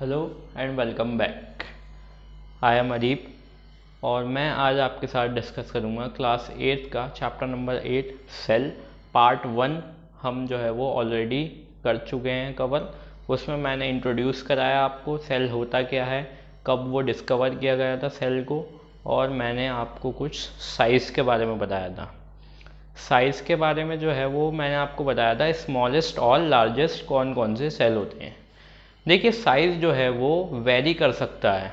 Hello and welcome back. I am Adeep और मैं आज आपके साथ डिस्कस करूँगा क्लास 8 का चैप्टर नंबर 8 सेल पार्ट 1। हम जो है वो ऑलरेडी कर चुके हैं कवर। उसमें मैंने इंट्रोड्यूस कराया आपको सेल होता क्या है, कब वो डिस्कवर किया गया था सेल को, और मैंने आपको कुछ साइज़ के बारे में बताया था। साइज़ के बारे में जो है वो मैंने आपको बताया था स्मॉलेस्ट और लार्जेस्ट कौन कौन से सेल होते हैं। देखिए साइज़ जो है वो वेरी कर सकता है,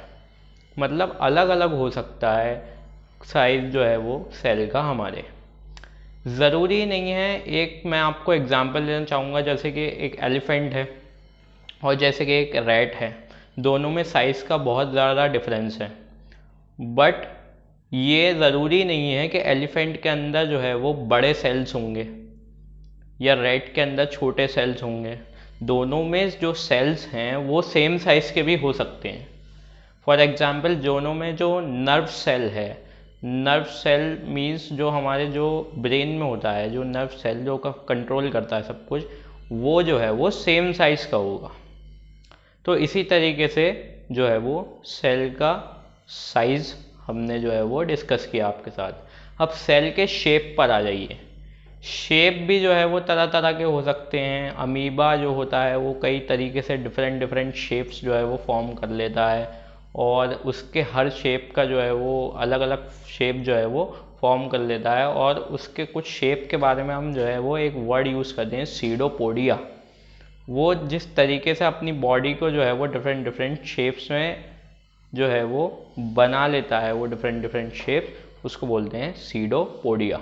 मतलब अलग अलग हो सकता है साइज़ जो है वो सेल का हमारे। ज़रूरी नहीं है, एक मैं आपको एग्जांपल देना चाहूँगा, जैसे कि एक एलिफेंट है और जैसे कि एक रैट है, दोनों में साइज़ का बहुत ज़्यादा डिफरेंस है। बट ये ज़रूरी नहीं है कि एलिफेंट के अंदर जो है वो बड़े सेल्स होंगे या रैट के अंदर छोटे सेल्स होंगे। दोनों में जो सेल्स हैं वो सेम साइज़ के भी हो सकते हैं। फॉर एग्ज़ाम्पल दोनों में जो नर्व सेल है, नर्व सेल मीन्स जो हमारे जो ब्रेन में होता है, जो नर्व सेल जो का कंट्रोल करता है सब कुछ, वो जो है वो सेम साइज़ का होगा। तो इसी तरीके से जो है वो सेल का साइज़ हमने जो है वो डिस्कस किया आपके साथ। अब सेल के शेप पर आ जाइए। शेप भी जो है वो तरह तरह के हो सकते हैं। अमीबा जो होता है वो कई तरीके से डिफरेंट डिफरेंट शेप्स जो है वो फॉर्म कर लेता है, और उसके हर शेप का जो है वो अलग अलग शेप जो है वो फॉर्म कर लेता है। और उसके कुछ शेप के बारे में हम जो है वो एक वर्ड यूज़ करते हैं, सीडोपोडिया। वो जिस तरीके से अपनी बॉडी को जो है वो डिफरेंट डिफरेंट शेप्स में जो है वो बना लेता है, वो डिफरेंट डिफरेंट शेप्स, उसको बोलते हैं सीडोपोडिया।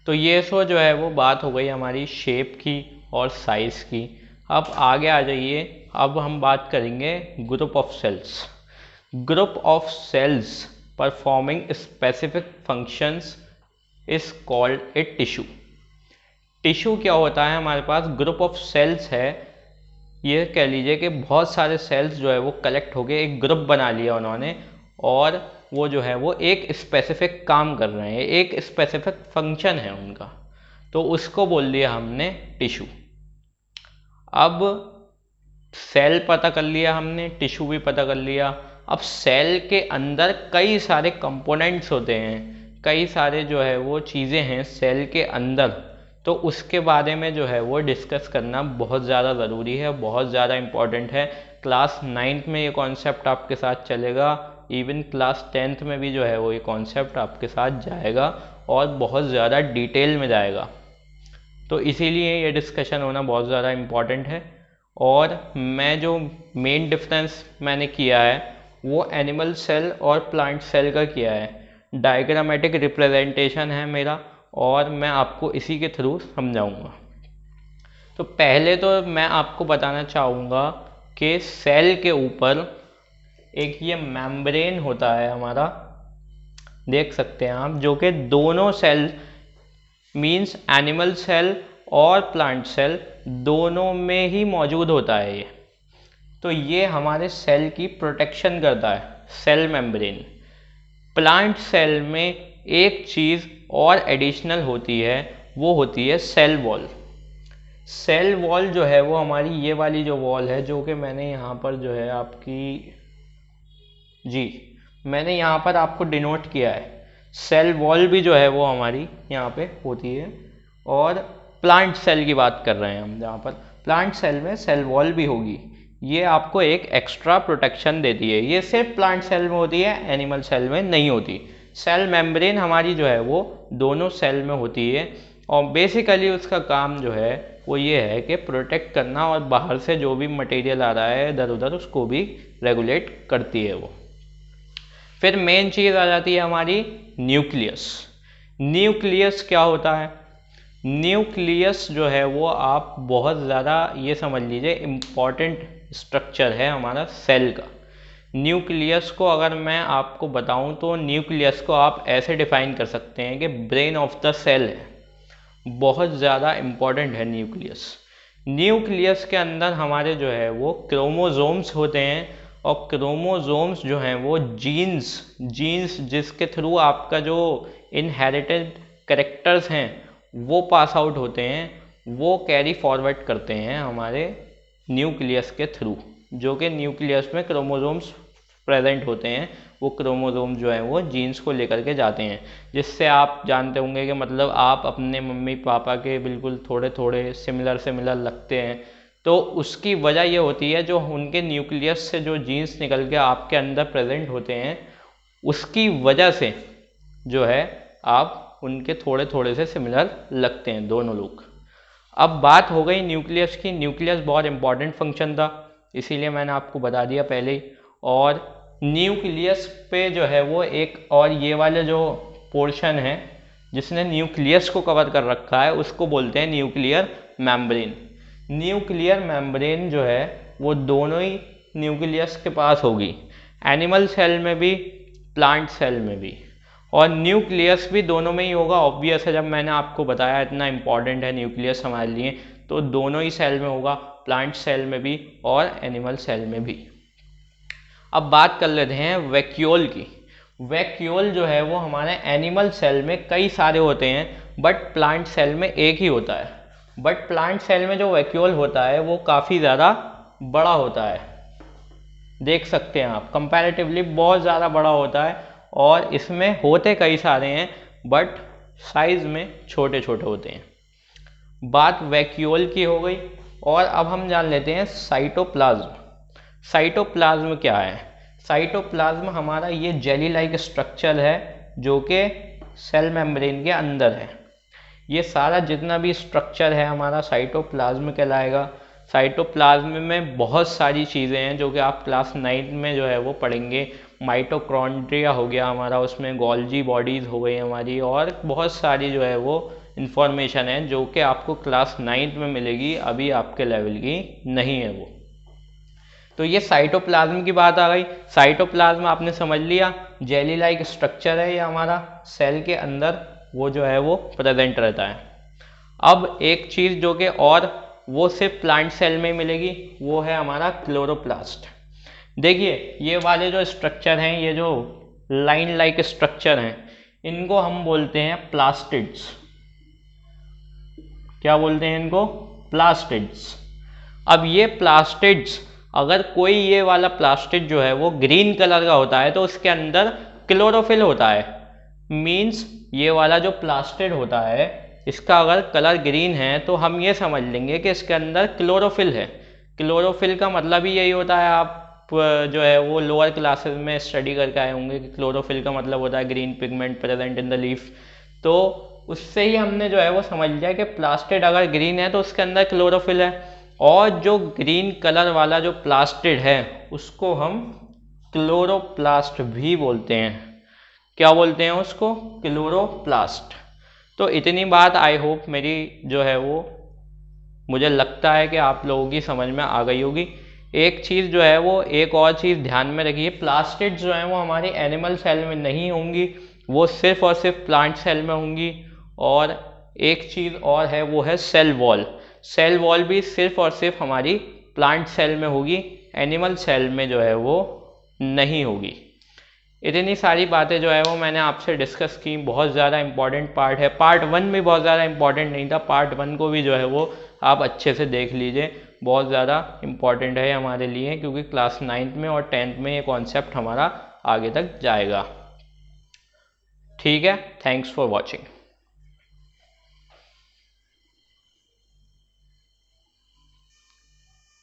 तो ये सो जो है वो बात हो गई हमारी शेप की और साइज़ की। अब आगे आ जाइए, अब हम बात करेंगे group of cells. Group of cells performing specific functions is called a tissue. Tissue क्या होता है, हमारे पास ग्रुप ऑफ सेल्स है, ये कह लीजिए कि बहुत सारे सेल्स जो है वो कलेक्ट हो गए, एक ग्रुप बना लिया उन्होंने, और वो जो है वो एक स्पेसिफिक काम कर रहे हैं, एक स्पेसिफिक फंक्शन है उनका, तो उसको बोल दिया हमने टिश्यू। अब सेल पता कर लिया हमने, टिश्यू भी पता कर लिया। अब सेल के अंदर कई सारे कंपोनेंट्स होते हैं, कई सारे जो है वो चीज़ें हैं सेल के अंदर, तो उसके बारे में जो है वो डिस्कस करना बहुत ज़्यादा ज़रूरी है, बहुत ज़्यादा इम्पॉर्टेंट है। क्लास 9th में ये कॉन्सेप्ट आपके साथ चलेगा, इवन क्लास 10th में भी जो है वो ये कॉन्सेप्ट आपके साथ जाएगा और बहुत ज़्यादा डिटेल में जाएगा। तो इसीलिए ये डिस्कशन होना बहुत ज़्यादा इम्पॉर्टेंट है। और मैं जो मेन डिफरेंस मैंने किया है वो एनिमल सेल और प्लांट सेल का किया है, डायग्रामेटिक रिप्रेजेंटेशन है मेरा, और मैं आपको इसी के थ्रू समझाऊंगा। तो पहले तो मैं आपको बताना चाहूँगा कि सेल के ऊपर एक ये मेम्ब्रेन होता है हमारा, देख सकते हैं आप, जो कि दोनों सेल मीन्स एनिमल सेल और प्लांट सेल दोनों में ही मौजूद होता है ये। तो ये हमारे सेल की प्रोटेक्शन करता है, सेल मेम्ब्रेन। प्लांट सेल में एक चीज़ और एडिशनल होती है, वो होती है सेल वॉल। सेल वॉल जो है वो हमारी ये वाली जो वॉल है, जो कि मैंने यहाँ पर जो है आपकी, जी मैंने यहाँ पर आपको डिनोट किया है, सेल वॉल भी जो है वो हमारी यहाँ पे होती है। और प्लांट सेल की बात कर रहे हैं हम, जहाँ पर प्लांट सेल में सेल वॉल भी होगी, ये आपको एक एक्स्ट्रा प्रोटेक्शन देती है। ये सिर्फ प्लांट सेल में होती है, एनिमल सेल में नहीं होती। सेल मेम्ब्रेन हमारी जो है वो दोनों सेल में होती है, और बेसिकली उसका काम जो है वो ये है कि प्रोटेक्ट करना, और बाहर से जो भी मटेरियल आ रहा है इधर उधर उसको भी रेगुलेट करती है वो। फिर मेन चीज़ आ जाती है हमारी न्यूक्लियस। न्यूक्लियस क्या होता है? न्यूक्लियस जो है वो आप बहुत ज़्यादा ये समझ लीजिए इम्पॉर्टेंट स्ट्रक्चर है हमारा सेल का। न्यूक्लियस को अगर मैं आपको बताऊं तो न्यूक्लियस को आप ऐसे डिफाइन कर सकते हैं कि ब्रेन ऑफ द सेल है, बहुत ज़्यादा इम्पॉर्टेंट है न्यूक्लियस। न्यूक्लियस के अंदर हमारे जो है वो क्रोमोसोम्स होते हैं, और क्रोमोसोम्स जो हैं वो जीन्स जिसके थ्रू आपका जो इनहेरिटेड कैरेक्टर्स हैं वो पास आउट होते हैं, वो कैरी फॉरवर्ड करते हैं हमारे न्यूक्लियस के थ्रू। जो कि न्यूक्लियस में क्रोमोसोम्स प्रेजेंट होते हैं, वो क्रोमोसोम जो है वो जीन्स को लेकर के जाते हैं, जिससे आप जानते होंगे कि मतलब आप अपने मम्मी पापा के बिल्कुल थोड़े थोड़े सिमिलर लगते हैं। तो उसकी वजह ये होती है, जो उनके न्यूक्लियस से जो जीन्स निकल के आपके अंदर प्रेजेंट होते हैं, उसकी वजह से जो है आप उनके थोड़े थोड़े से सिमिलर लगते हैं दोनों लोग। अब बात हो गई न्यूक्लियस की। न्यूक्लियस बहुत इंपॉर्टेंट फंक्शन था, इसीलिए मैंने आपको बता दिया पहले ही। और न्यूक्लियस पे जो है वो एक और ये वाले जो पोर्शन है जिसने न्यूक्लियस को कवर कर रखा है, उसको बोलते हैं न्यूक्लियर मेम्ब्रेन। न्यूक्लियर मेम्ब्रेन जो है वो दोनों ही न्यूक्लियस के पास होगी, एनिमल सेल में भी, प्लांट सेल में भी, और न्यूक्लियस भी दोनों में ही होगा। ऑब्वियस है, जब मैंने आपको बताया इतना इंपॉर्टेंट है न्यूक्लियस हमारे लिए, तो दोनों ही सेल में होगा, प्लांट सेल में भी और एनिमल सेल में भी। अब बात कर लेते हैं वैक्यूल की। वैक्यूल जो है वो हमारे एनिमल सेल में कई सारे होते हैं, बट प्लांट सेल में एक ही होता है। बट प्लांट सेल में जो वैक्यूल होता है वो काफ़ी ज़्यादा बड़ा होता है, देख सकते हैं आप, कंपैरेटिवली बहुत ज़्यादा बड़ा होता है। और इसमें होते कई सारे हैं, बट साइज में छोटे छोटे होते हैं। बात वैक्यूल की हो गई। और अब हम जान लेते हैं साइटोप्लाज्म। साइटोप्लाज्म क्या है? साइटोप्लाज्म हमारा ये जेली लाइक स्ट्रक्चर है जो कि सेल मेम्ब्रेन के अंदर है। ये सारा जितना भी स्ट्रक्चर है हमारा साइटोप्लाज्म कहलाएगा। साइटोप्लाज्म में बहुत सारी चीज़ें हैं जो कि आप क्लास 9 में जो है वो पढ़ेंगे। माइटोकॉन्ड्रिया हो गया हमारा, उसमें गोल्जी बॉडीज़ हो गई हमारी, और बहुत सारी जो है वो इंफॉर्मेशन है जो कि आपको क्लास 9 में मिलेगी, अभी आपके लेवल की नहीं है वो। तो ये साइटोप्लाज्म की बात आ गई। साइटोप्लाज्म आपने समझ लिया, जेली लाइक स्ट्रक्चर है ये हमारा, सेल के अंदर वो जो है वो प्रेजेंट रहता है। अब एक चीज़ जो कि और वो सिर्फ प्लांट सेल में ही मिलेगी, वो है हमारा क्लोरोप्लास्ट। देखिए ये वाले जो स्ट्रक्चर हैं, ये जो लाइन लाइक स्ट्रक्चर हैं, इनको हम बोलते हैं प्लास्टिड्स। क्या बोलते हैं इनको? प्लास्टिड्स। अब ये प्लास्टिड्स, अगर कोई ये वाला प्लास्टिड जो है वो ग्रीन कलर का होता है तो उसके अंदर क्लोरोफिल होता है। मीन्स ये वाला जो प्लास्टिड होता है, इसका अगर कलर ग्रीन है तो हम ये समझ लेंगे कि इसके अंदर क्लोरोफिल है। क्लोरोफिल का मतलब ही यही होता है, आप जो है वो लोअर क्लासेस में स्टडी करके आए होंगे कि क्लोरोफिल का मतलब होता है green pigment present in the leaf. तो उससे ही हमने जो है वो समझ लिया कि प्लास्टिड अगर ग्रीन है तो उसके अंदर क्लोरोफिल है। और जो ग्रीन कलर वाला जो प्लास्टिड है उसको हम क्लोरोप्लास्ट भी बोलते हैं। क्या बोलते हैं उसको? क्लोरोप्लास्ट। तो इतनी बात आई होप मेरी जो है वो, मुझे लगता है कि आप लोगों की समझ में आ गई होगी। एक चीज़ जो है वो, एक और चीज़ ध्यान में रखिए, प्लास्टिड्स जो हैं वो हमारी एनिमल सेल में नहीं होंगी, वो सिर्फ और सिर्फ प्लांट सेल में होंगी। और एक चीज़ और है, वो है सेल वॉल। सेल वॉल भी सिर्फ और सिर्फ हमारी प्लांट सेल में होगी, एनिमल सेल में जो है वो नहीं होगी। इतनी सारी बातें जो है वो मैंने आपसे डिस्कस की। बहुत ज़्यादा इंपॉर्टेंट पार्ट है। पार्ट 1 भी बहुत ज़्यादा इंपॉर्टेंट नहीं था, पार्ट 1 को भी जो है वो आप अच्छे से देख लीजिए, बहुत ज़्यादा इंपॉर्टेंट है हमारे लिए, क्योंकि क्लास 9 में और 10th में ये कॉन्सेप्ट हमारा आगे तक जाएगा। ठीक है, थैंक्स फॉर वॉचिंग।